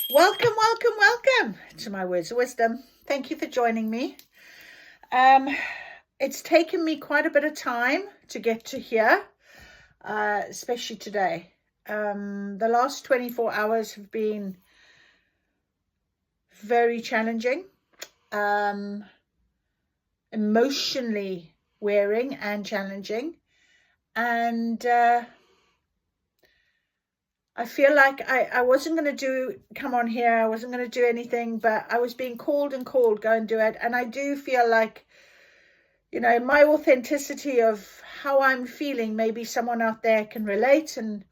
Welcome, welcome, welcome to my Words of Wisdom. Thank you for joining me. It's taken me quite a bit of time to get to here, especially today. The last 24 hours have been very challenging, emotionally wearing and challenging. And I feel like I wasn't going to come on here. I wasn't going to do anything, but I was being called, go and do it. And I do feel like, my authenticity of how I'm feeling, maybe someone out there can relate and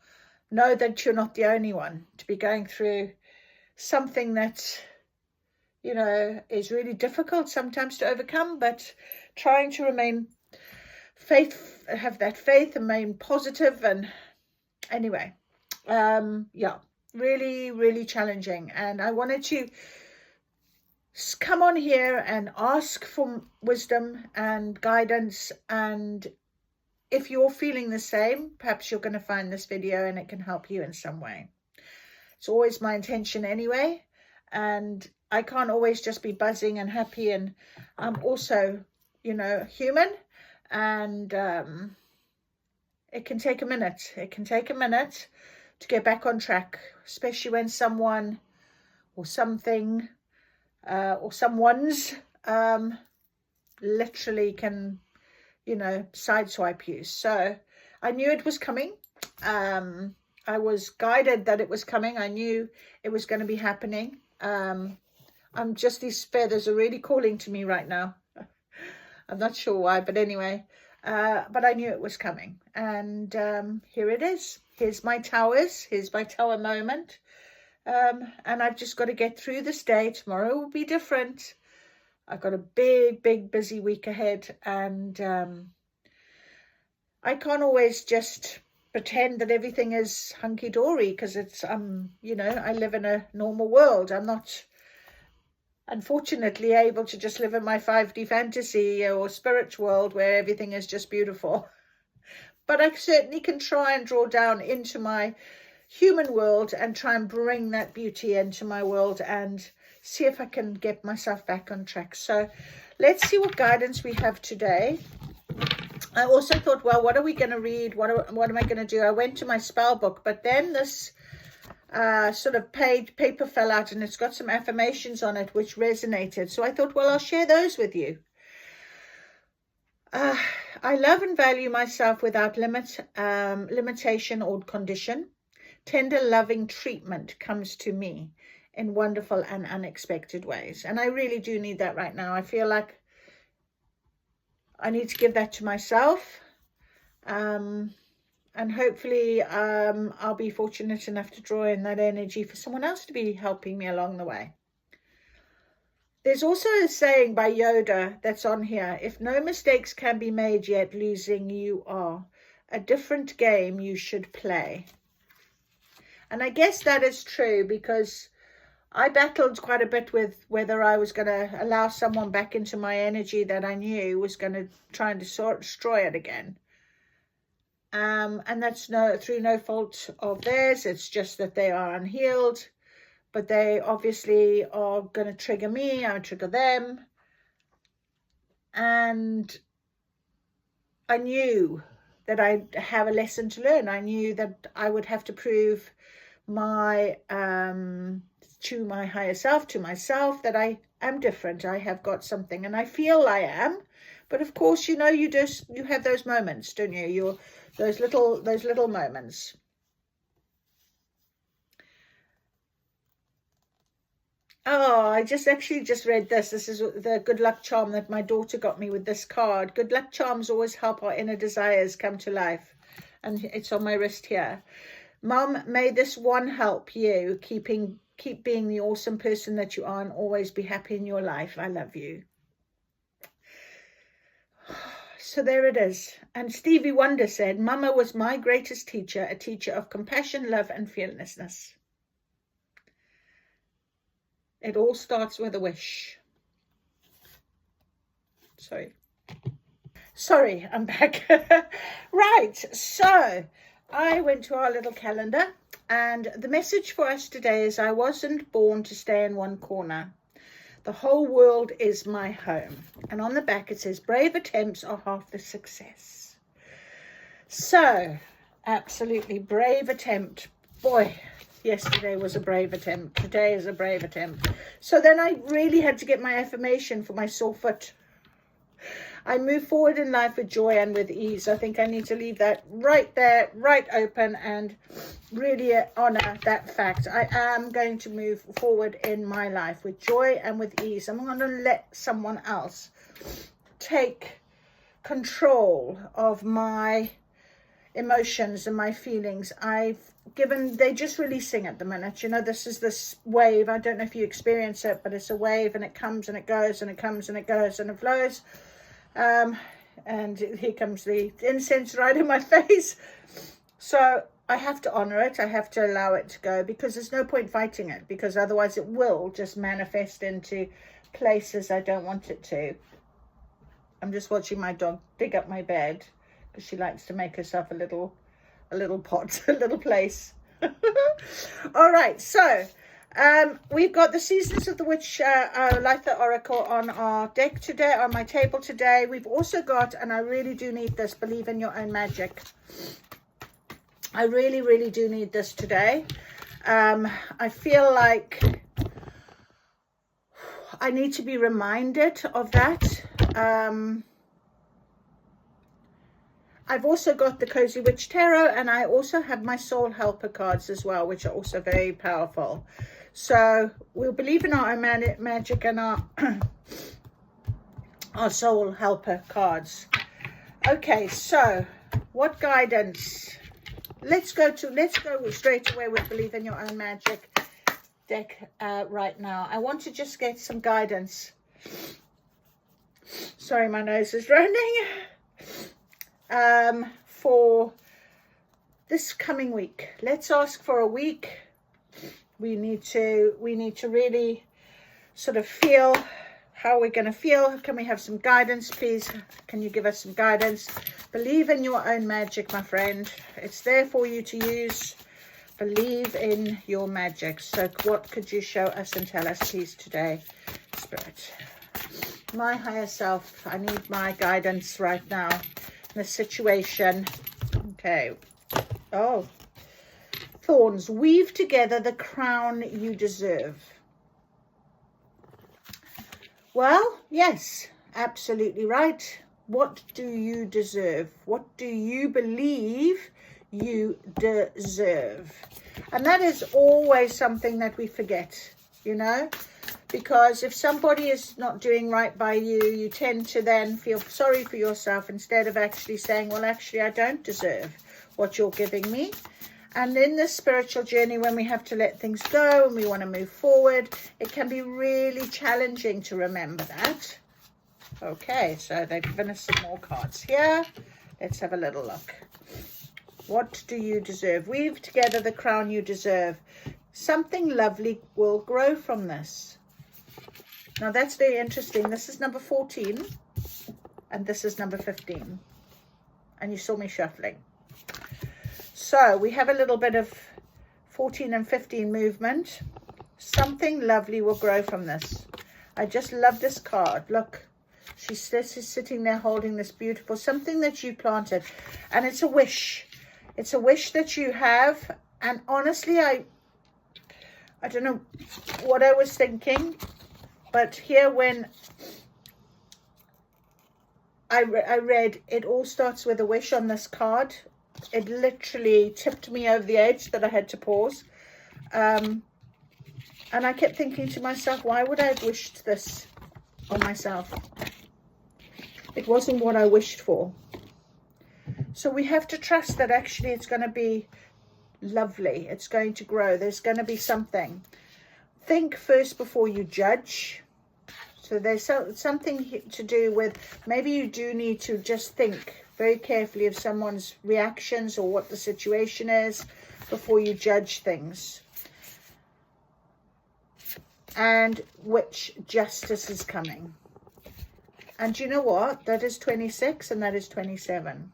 know that you're not the only one to be going through something that, is really difficult sometimes to overcome, but trying to remain have that faith and remain positive. And anyway, really, really challenging. And I wanted to come on here and ask for wisdom and guidance. And if you're feeling the same, perhaps you're going to find this video and it can help you in some way. It's always my intention anyway. And I can't always just be buzzing and happy. And I'm also, human. And it can take a minute. It can take a minute to get back on track, especially when someone or something or someone's literally can, sideswipe you. So I knew it was coming. I was guided that it was coming. I knew it was going to be happening. These feathers are really calling to me right now. I'm not sure why, but anyway, but I knew it was coming. And here it is. Here's my towers. Here's my tower moment. And I've just got to get through this day. Tomorrow will be different. I've got a big, big, busy week ahead. And I can't always just pretend that everything is hunky-dory because it's, I live in a normal world. I'm not, unfortunately, able to just live in my 5D fantasy or spirit world where everything is just beautiful. But I certainly can try and draw down into my human world and try and bring that beauty into my world and see if I can get myself back on track. So let's see what guidance we have today. I also thought, well, what are we going to read? What am I going to do? I went to my spell book, but then this sort of paper fell out and it's got some affirmations on it which resonated. So I thought, well, I'll share those with you. I love and value myself without limitation or condition. Tender, loving treatment comes to me in wonderful and unexpected ways. And I really do need that right now. I feel like I need to give that to myself. And hopefully I'll be fortunate enough to draw in that energy for someone else to be helping me along the way. There's also a saying by Yoda that's on here. If no mistakes can be made yet, losing you are. A different game you should play. And I guess that is true because I battled quite a bit with whether I was going to allow someone back into my energy that I knew was going to try and destroy it again. And that's through no fault of theirs. It's just that they are unhealed. But they obviously are going to trigger me. I trigger them. And I knew that I'd have a lesson to learn. I knew that I would have to prove my to my higher self, to myself, that I am different. I have got something, and I feel I am. But of course, you have those moments, don't you? Those little moments. Oh, I just read this. This is the good luck charm that my daughter got me with this card. Good luck charms always help our inner desires come to life. And it's on my wrist here. Mum, may this one help you keep being the awesome person that you are and always be happy in your life. I love you. So there it is. And Stevie Wonder said, Mama was my greatest teacher, a teacher of compassion, love, and fearlessness. It all starts with a wish. Sorry, I'm back. Right, so I went to our little calendar And the message for us today is, I wasn't born to stay in one corner. The whole world is my home. And on the back it says, brave attempts are half the success. So, absolutely brave attempt. Boy, yesterday was a brave attempt. Today is a brave attempt. So then I really had to get my affirmation for my sore foot. I move forward in life with joy and with ease. I think I need to leave that right there, right open, and really honor that fact. I am going to move forward in my life with joy and with ease. I'm going to let someone else take control of my emotions and my feelings. They're just releasing at the minute. You know, this is this wave. I don't know if you experience it, but it's a wave, and it comes and it goes and it comes and it goes and it flows. And here comes the incense right in my face. So I have to honor it. I have to allow it to go, because there's no point fighting it, because otherwise it will just manifest into places I don't want it to. I'm just watching my dog dig up my bed, because she likes to make herself a little pot, a little place. All right, so we've got the Seasons of the Witch Litha Oracle on our deck today, on my table today. We've also got, and I really do need this, Believe in Your Own Magic. I really, really do need this today. I feel like I need to be reminded of that. I've also got the Cozy Witch Tarot, and I also have my Soul Helper cards as well, which are also very powerful. So we'll believe in our own magic and our our Soul Helper cards. Okay, so what guidance? Let's go straight away with Believe in Your Own Magic deck right now. I want to just get some guidance. Sorry, my nose is running. For this coming week, let's ask for a week. We need to really sort of feel how we're going to feel. Can we have some guidance, please? Can you give us some guidance? Believe in your own magic, my friend. It's there for you to use. Believe in your magic. So what could you show us and tell us, please, today, Spirit? My higher self, I need my guidance right now in this situation. Okay. Oh. Thorns, weave together the crown you deserve. Well, yes, absolutely right. What do you deserve? What do you believe you deserve? And that is always something that we forget, you know, because if somebody is not doing right by you, you tend to then feel sorry for yourself instead of actually saying, well, actually, I don't deserve what you're giving me. And in this spiritual journey, when we have to let things go and we want to move forward, it can be really challenging to remember that. Okay, so they've given us some more cards here. Let's have a little look. What do you deserve? Weave together the crown you deserve. Something lovely will grow from this. Now, that's very interesting. This is number 14, and this is number 15. And you saw me shuffling. So we have a little bit of 14 and 15 movement. Something lovely will grow from this. I just love this card. Look, she's sitting there holding this beautiful, something that you planted. And it's a wish. It's a wish that you have. And honestly, I don't know what I was thinking. But here when I read, it all starts with a wish on this card. It literally tipped me over the edge that I had to pause. And I kept thinking to myself, why would I have wished this on myself? It wasn't what I wished for. So we have to trust that actually it's going to be lovely. It's going to grow. There's going to be something. Think first before you judge. So there's something to do with, maybe you do need to just think very carefully of someone's reactions or what the situation is before you judge things. And which justice is coming. And you know what? That is 26 and that is 27.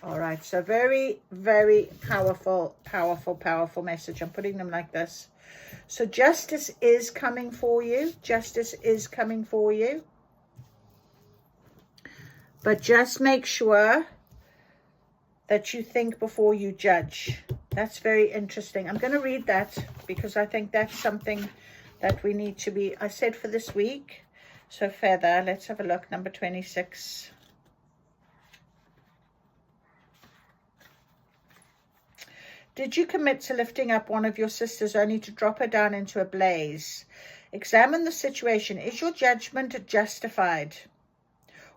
All right, so very, very powerful, powerful, powerful message. I'm putting them like this. So justice is coming for you. Justice is coming for you. But just make sure that you think before you judge. That's very interesting. I'm going to read that because I think that's something that we need to be, I said for this week. So feather, let's have a look, number 26. Did you commit to lifting up one of your sisters only to drop her down into a blaze? Examine the situation. Is your judgment justified?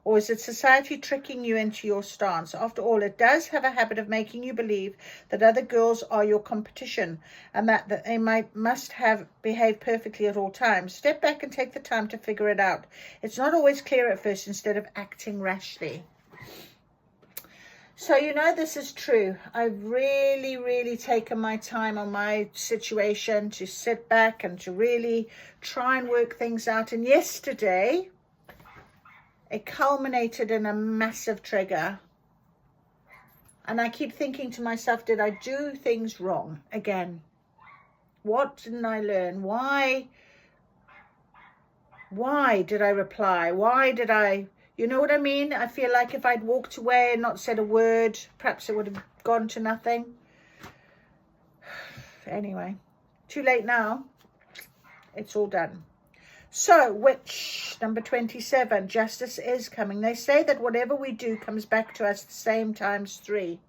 Or is it society tricking you into your stance? After all, it does have a habit of making you believe that other girls are your competition and that they must have behaved perfectly at all times. Step back and take the time to figure it out. It's not always clear at first instead of acting rashly. So, you know, this is true. I've really, really taken my time on my situation to sit back and to really try and work things out. And yesterday, it culminated in a massive trigger. And I keep thinking to myself, did I do things wrong again? What didn't I learn? Why did I reply? Why did I... You know what I mean? I feel like if I'd walked away and not said a word, perhaps it would have gone to nothing. Anyway, too late now. It's all done. So, which, number 27, justice is coming. They say that whatever we do comes back to us the same times 3.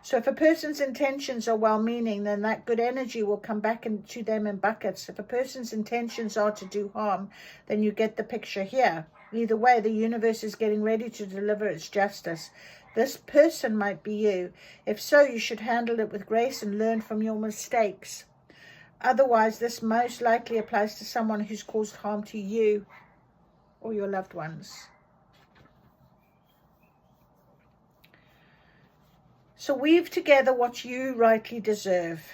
So if a person's intentions are well-meaning, then that good energy will come back to them in buckets. If a person's intentions are to do harm, then you get the picture here. Either way, the universe is getting ready to deliver its justice. This person might be you. If so, you should handle it with grace and learn from your mistakes. Otherwise, this most likely applies to someone who's caused harm to you or your loved ones. So weave together what you rightly deserve.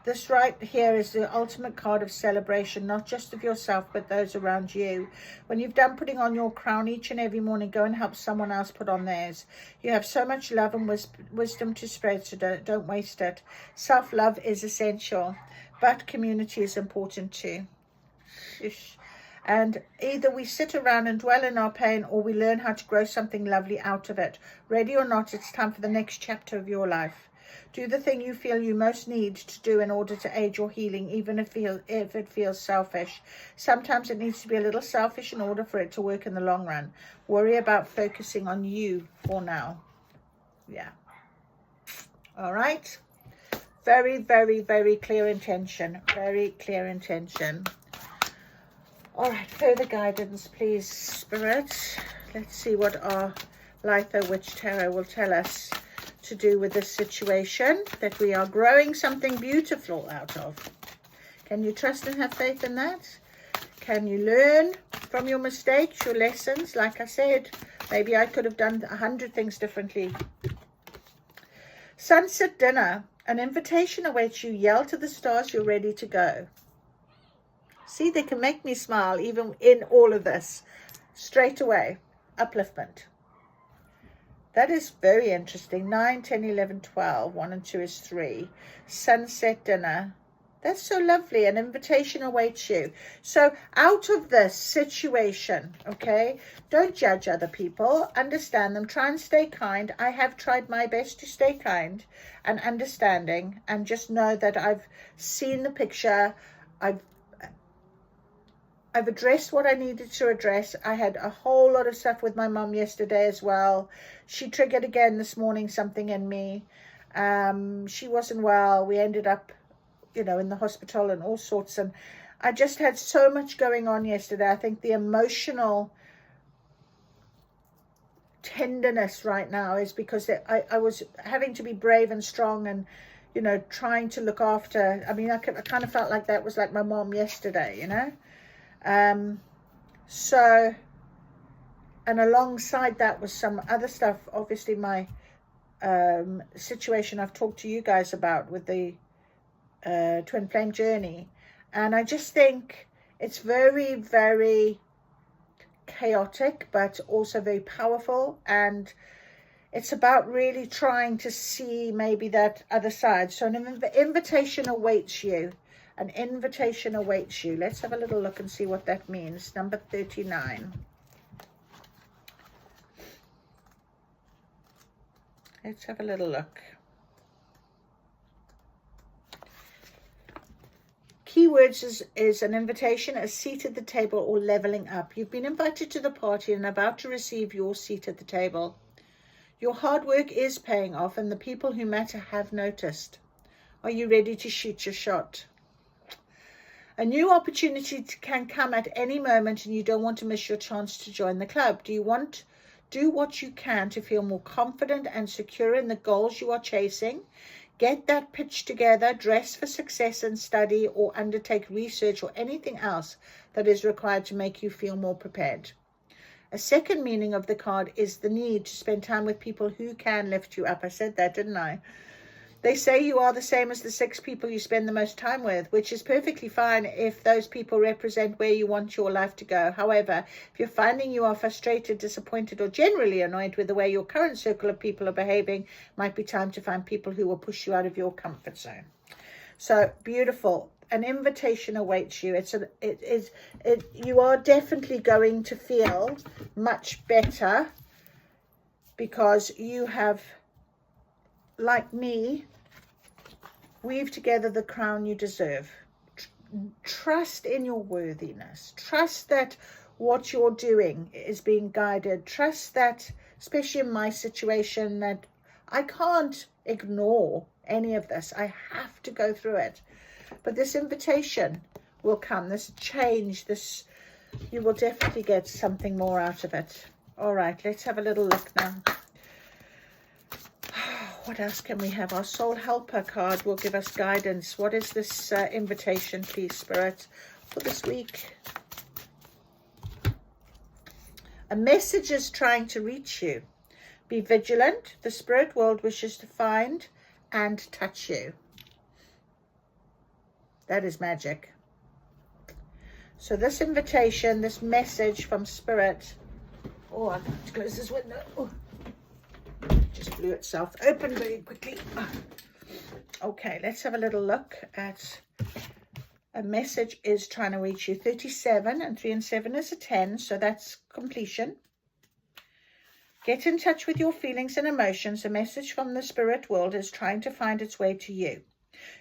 This right here is the ultimate card of celebration, not just of yourself, but those around you. When you've done putting on your crown each and every morning, go and help someone else put on theirs. You have so much love and wisdom to spread, so don't waste it. Self-love is essential, but community is important too. And either we sit around and dwell in our pain, or we learn how to grow something lovely out of it. Ready or not, it's time for the next chapter of your life. Do the thing you feel you most need to do in order to aid your healing, even if it feels selfish. Sometimes it needs to be a little selfish in order for it to work in the long run. Worry about focusing on you for now. Yeah. All right. Very, very, very clear intention. Very clear intention. All right. Further guidance, please, Spirit. Let's see what our Litho Witch Tarot will tell us to do with this situation that we are growing something beautiful out of. Can you trust and have faith in that? Can you learn from your mistakes, your lessons? Like I said, maybe I could have done 100 things differently. Sunset dinner. An invitation awaits you. Yell to the stars you're ready to go. See, they can make me smile even in all of this. Straight away. Upliftment. That is very interesting. 9, 10, 11, 12. 1 and 2 is 3. Sunset dinner. That's so lovely. An invitation awaits you. So out of this situation, okay, don't judge other people. Understand them. Try and stay kind. I have tried my best to stay kind and understanding. And just know that I've seen the picture. I've addressed what I needed to address. I had a whole lot of stuff with my mum yesterday as well. She triggered again this morning something in me. She wasn't well. We ended up, you know, in the hospital and all sorts. And I just had so much going on yesterday. I think the emotional tenderness right now is because I was having to be brave and strong and, you know, trying to look after. I mean, I kind of felt like that was like my mom yesterday, you know. So, and alongside that was some other stuff, obviously my situation I've talked to you guys about with the twin flame journey, and I just think it's very, very chaotic but also very powerful, and it's about really trying to see maybe that other side. So an invitation awaits you. An invitation awaits you. Let's have a little look and see what that means. Number 39. Let's have a little look. Keywords is an invitation, a seat at the table, or leveling up. You've been invited to the party and about to receive your seat at the table. Your hard work is paying off and the people who matter have noticed. Are you ready to shoot your shot? A new opportunity can come at any moment and you don't want to miss your chance to join the club. Do what you can to feel more confident and secure in the goals you are chasing. Get that pitch together, dress for success and study, or undertake research or anything else that is required to make you feel more prepared. A second meaning of the card is the need to spend time with people who can lift you up. I said that, didn't I? They say you are the same as the 6 people you spend the most time with, which is perfectly fine if those people represent where you want your life to go. However, if you're finding you are frustrated, disappointed, or generally annoyed with the way your current circle of people are behaving, it might be time to find people who will push you out of your comfort zone. So beautiful. An invitation awaits you. You are definitely going to feel much better because you have, like me, weave together the crown you deserve. Trust in your worthiness. Trust that what you're doing is being guided. Trust that, especially in my situation, that I can't ignore any of this. I have to go through it. But this invitation will come, this change, you will definitely get something more out of it. All right, let's have a little look now. What else can we have? Our soul helper card will give us guidance. What is this invitation, please, Spirit, for this week? A message is trying to reach you. Be vigilant. The spirit world wishes to find and touch you. That is magic. So this invitation, this message from Spirit. Oh, I've got to close this window. Oh, just blew itself open very quickly. Okay, let's have a little look at a message is trying to reach you. 37 and 3 and 7 is a 10, so that's completion. Get in touch with your feelings and emotions. A message from the spirit world is trying to find its way to you.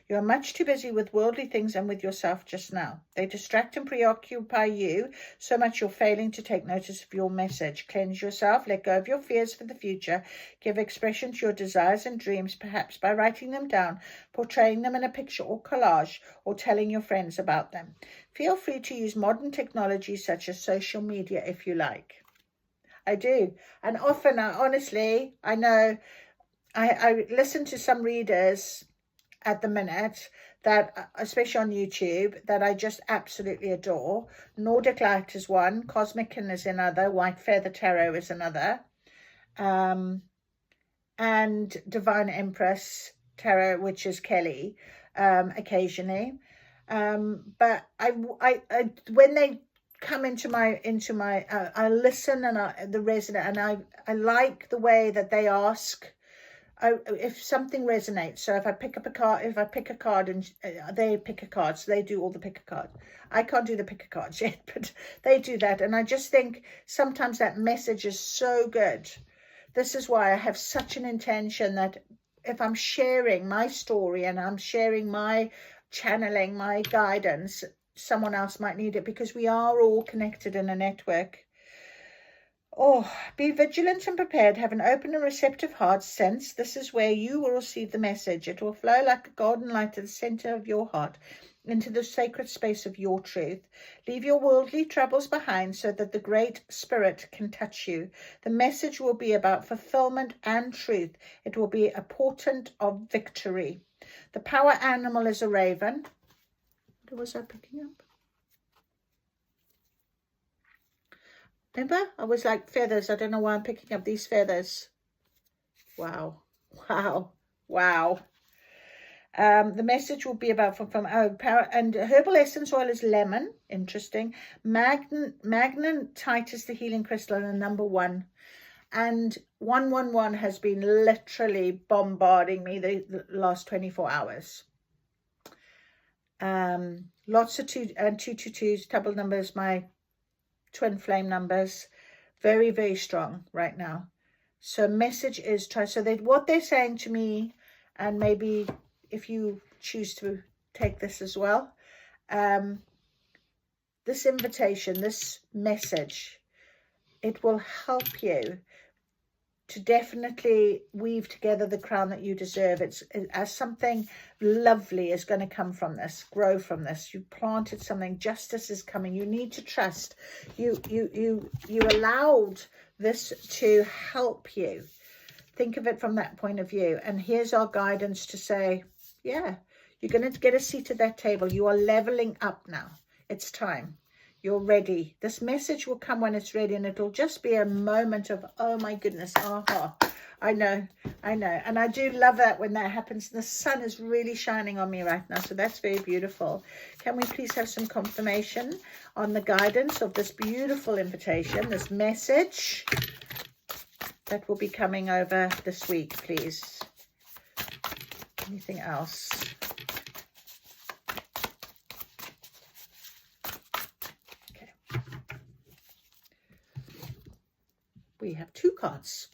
You are much too busy with worldly things and with yourself just now. They distract and preoccupy you so much you're failing to take notice of your message. Cleanse yourself, let go of your fears for the future, give expression to your desires and dreams, perhaps by writing them down, portraying them in a picture or collage, or telling your friends about them. Feel free to use modern technology such as social media if you like. I do. And often, honestly, I know I listen to some readers at the minute that, especially on YouTube, that I just absolutely adore. Nordic Light is one, Cosmic is another, White Feather Tarot is another, and Divine Empress Tarot, which is Kelly, occasionally. But I when they come into my I listen and the resonate, and I like the way that they ask. If something resonates, so if I pick a card and they pick a card, so they do all the pick a card. I can't do the pick a cards yet, but they do that, and I just think sometimes that message is so good. This is why I have such an intention that if I'm sharing my story and I'm sharing my channeling, my guidance, someone else might need it, because we are all connected in a network. Oh, be vigilant and prepared. Have an open and receptive heart. Sense this is where you will receive the message. It will flow like a golden light to the center of your heart, into the sacred space of your truth. Leave your worldly troubles behind so that the Great Spirit can touch you. The message will be about fulfillment and truth. It will be a portent of victory. The power animal is a raven. What was I picking up? Remember, I was like feathers. I don't know why I'm picking up these feathers. Wow, wow, wow. The message will be about power, and herbal essence oil is lemon. Interesting. Magnetite is the healing crystal, and number 1. And 111 has been literally bombarding me the last 24 hours. Lots of 222s, double numbers, my twin flame numbers, very, very strong right now. So message is try. So that what they're saying to me, and maybe if you choose to take this as well, this invitation, this message, it will help you to definitely weave together the crown that you deserve. It's as something lovely is going to come from this, grow from this. You planted something, justice is coming. You need to trust. You allowed this to help you. Think of it from that point of view. And here's our guidance to say, yeah, you're going to get a seat at that table. You are leveling up now. It's time. You're ready. This message will come when it's ready, and it'll just be a moment of, oh my goodness, aha. I know. And I do love that when that happens. The sun is really shining on me right now, so that's very beautiful. Can we please have some confirmation on the guidance of this beautiful invitation, this message that will be coming over this week, please? Anything else? We have two cards.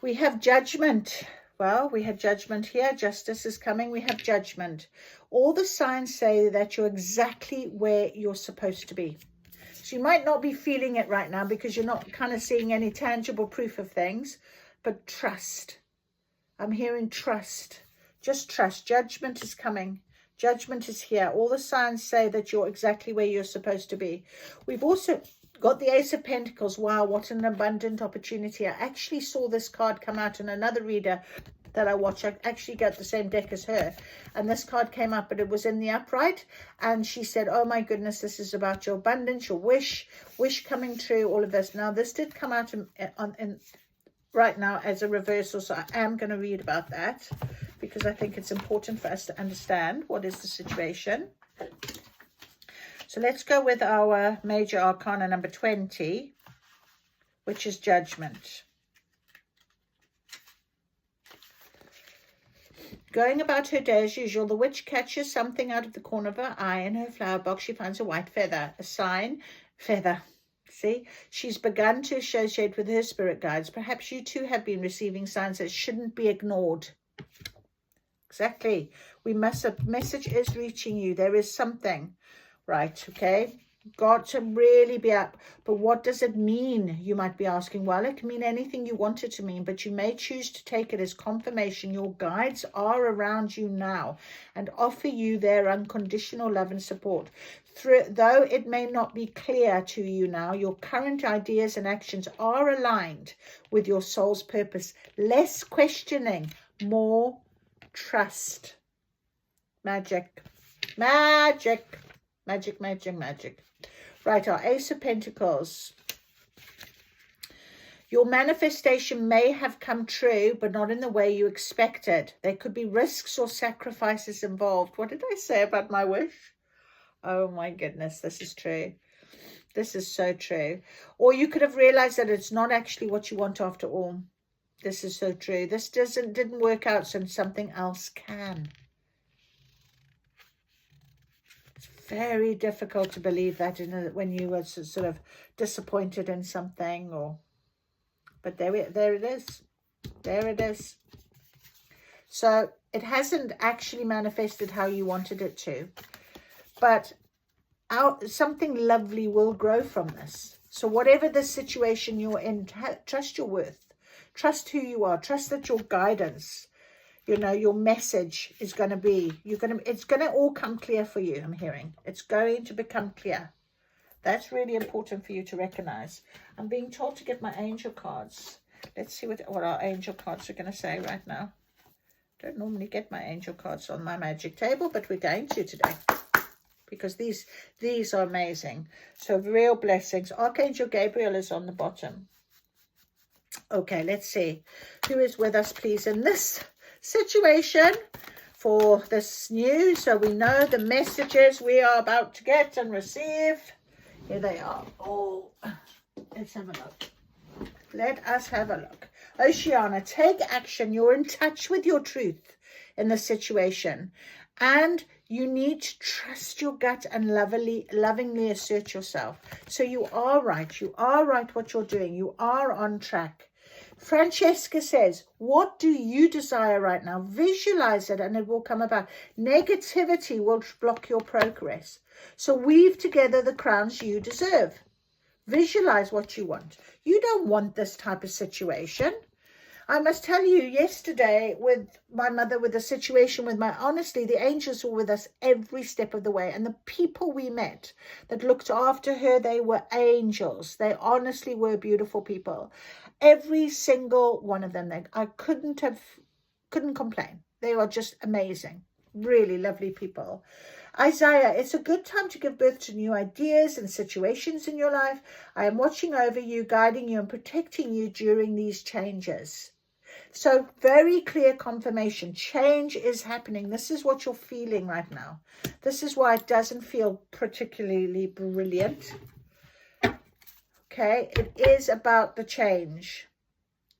We have judgment. Well, we have judgment here. Justice is coming. We have judgment. All the signs say that you're exactly where you're supposed to be. So you might not be feeling it right now because you're not kind of seeing any tangible proof of things, but trust. I'm hearing trust. Just trust. Judgment is coming. Judgment is here. All the signs say that you're exactly where you're supposed to be. We've also got the Ace of Pentacles. Wow, what an abundant opportunity. I actually saw this card come out in another reader that I watch. I actually got the same deck as her, and this card came up, but it was in the upright, and she said, oh my goodness, this is about your abundance, your wish coming true, all of this. Now this did come out in right now as a reversal, so I am going to read about that because I think it's important for us to understand what is the situation. So let's go with our major arcana number 20, which is judgment. Going about her day as usual, the witch catches something out of the corner of her eye. In her flower box, she finds a white feather, a sign, feather. See, she's begun to associate with her spirit guides. Perhaps you too have been receiving signs that shouldn't be ignored. Exactly. A message is reaching you. There is something. Right, okay, got to really be up. But what does it mean, you might be asking? Well, it can mean anything you want it to mean, but you may choose to take it as confirmation your guides are around you now and offer you their unconditional love and support. Though it may not be clear to you now, your current ideas and actions are aligned with your soul's purpose. Less questioning, more trust. Magic. Magic. Magic, magic, magic. Right, our Ace of Pentacles. Your manifestation may have come true, but not in the way you expected. There could be risks or sacrifices involved. What did I say about my wish? Oh my goodness, this is true. This is so true. Or you could have realized that it's not actually what you want after all. This is so true. This didn't work out, so something else can. Very difficult to believe that when you were sort of disappointed in something, but there it is. There it is. So it hasn't actually manifested how you wanted it to, but something lovely will grow from this. So whatever the situation you're in, trust your worth, trust who you are, trust that your guidance, you know, your message is going to be, it's going to all come clear for you. I'm hearing it's going to become clear. That's really important for you to recognize. I'm being told to get my angel cards. Let's see what our angel cards are going to say right now. Don't normally get my angel cards on my magic table, but we're going to today because these are amazing. So real blessings. Archangel Gabriel is on the bottom. Okay, let's see who is with us, please, in this situation for this news, so we know the messages we are about to get and receive. Here they are. Oh, let's have a look. Let us have a look. Oceana, take action. You're in touch with your truth in the situation. And you need to trust your gut and lovingly assert yourself. So you are right. You are right what you're doing. You are on track. Francesca says, what do you desire right now? Visualize it and it will come about. Negativity will block your progress. So weave together the crowns you deserve. Visualize what you want. You don't want this type of situation. I must tell you, yesterday with my mother, with the situation with honestly, the angels were with us every step of the way. And the people we met that looked after her, they were angels. They honestly were beautiful people. Every single one of them, I couldn't complain. They are just amazing. Really lovely people. Isaiah, it's a good time to give birth to new ideas and situations in your life. I am watching over you, guiding you and protecting you during these changes. So very clear confirmation. Change is happening. This is what you're feeling right now. This is why it doesn't feel particularly brilliant. Okay, it is about the change.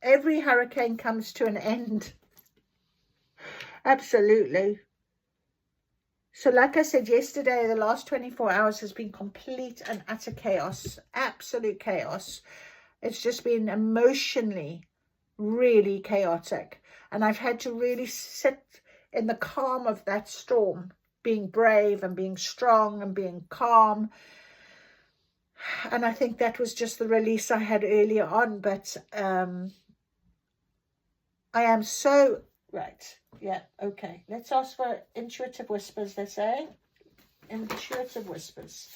Every hurricane comes to an end. Absolutely. So like I said yesterday, the last 24 hours has been complete and utter chaos. Absolute chaos. It's just been emotionally really chaotic, and I've had to really sit in the calm of that storm, being brave and being strong and being calm. And I think that was just the release I had earlier on. But I am so right. Yeah, okay, let's ask for intuitive whispers. They're saying intuitive whispers,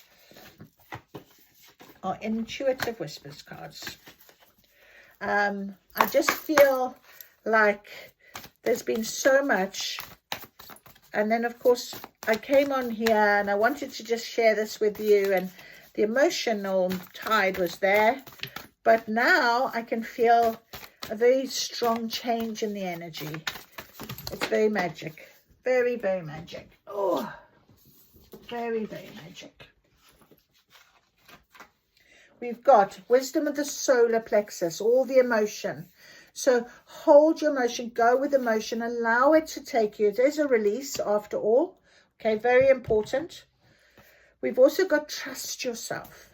or intuitive whispers cards. I just feel like there's been so much. And then, of course, I came on here and I wanted to just share this with you. And the emotional tide was there. But now I can feel a very strong change in the energy. It's very magic. Very, very magic. Oh, very, very magic. We've got wisdom of the solar plexus, all the emotion. So hold your emotion, go with emotion, allow it to take you. There's a release after all. Okay, very important. We've also got trust yourself.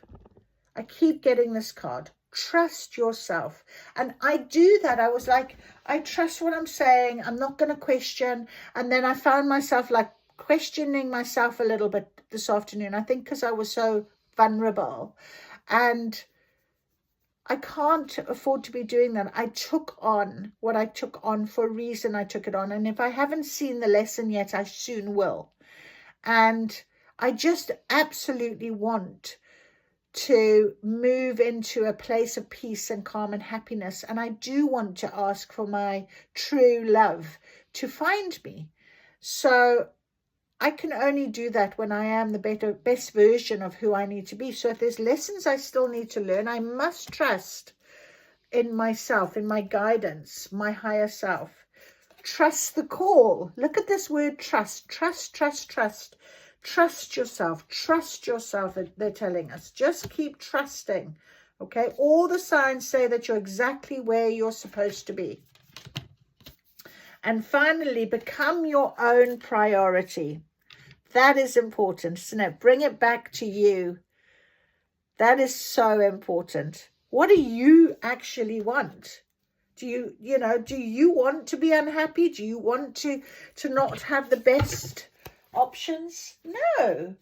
I keep getting this card. Trust yourself. And I do that. I was like, I trust what I'm saying. I'm not going to question. And then I found myself like questioning myself a little bit this afternoon. I think because I was so vulnerable. And I can't afford to be doing that. I took on what I took on for a reason. I took it on. And if I haven't seen the lesson yet, I soon will. And I just absolutely want to move into a place of peace and calm and happiness. And I do want to ask for my true love to find me. So I can only do that when I am the best version of who I need to be. So if there's lessons I still need to learn, I must trust in myself, in my guidance, my higher self. Trust the call. Look at this word trust. Trust, trust, trust. Trust yourself. Trust yourself, they're telling us. Just keep trusting. Okay? All the signs say that you're exactly where you're supposed to be. And finally, become your own priority. That is important, isn't it? Bring it back to you. That is so important. What do you actually want? Do you want to be unhappy? Do you want to not have the best options? No.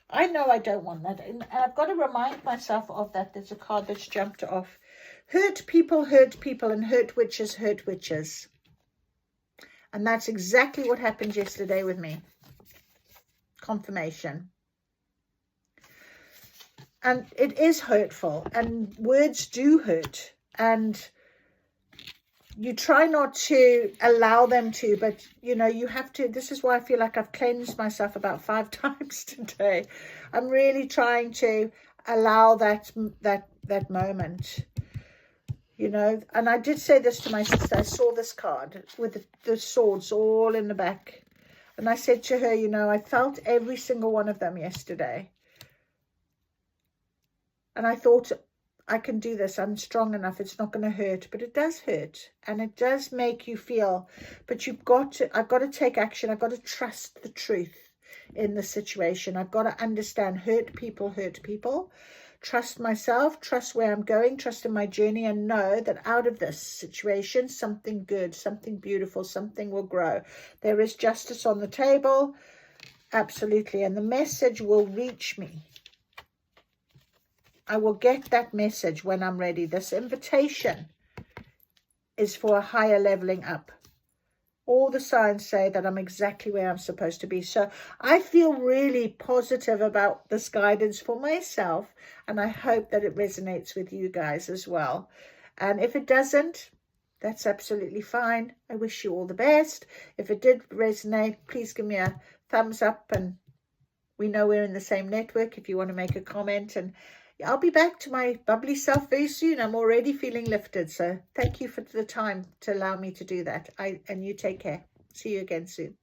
I know I don't want that. And I've got to remind myself of that. There's a card that's jumped off. Hurt people, and hurt witches, hurt witches. And that's exactly what happened yesterday with me. Confirmation. And it is hurtful, and words do hurt, and you try not to allow them to, but you have to. This is why I feel like I've cleansed myself about 5 times today. I'm really trying to allow that moment. And I did say this to my sister. I saw this card with the swords all in the back. And I said to her, I felt every single one of them yesterday. And I thought, I can do this. I'm strong enough. It's not going to hurt, but it does hurt, and it does make you feel, but I've got to take action. I've got to trust the truth in the situation. I've got to understand hurt people, trust myself, trust where I'm going, trust in my journey, and know that out of this situation, something good, something beautiful, something will grow. There is justice on the table. Absolutely. And the message will reach me. I will get that message when I'm ready. This invitation is for a higher leveling up. All the signs say that I'm exactly where I'm supposed to be. So I feel really positive about this guidance for myself, and I hope that it resonates with you guys as well. And if it doesn't, that's absolutely fine. I wish you all the best. If it did resonate, please give me a thumbs up, and we know we're in the same network if you want to make a comment. And I'll be back to my bubbly self very soon. I'm already feeling lifted. So thank you for the time to allow me to do that. And you take care. See you again soon.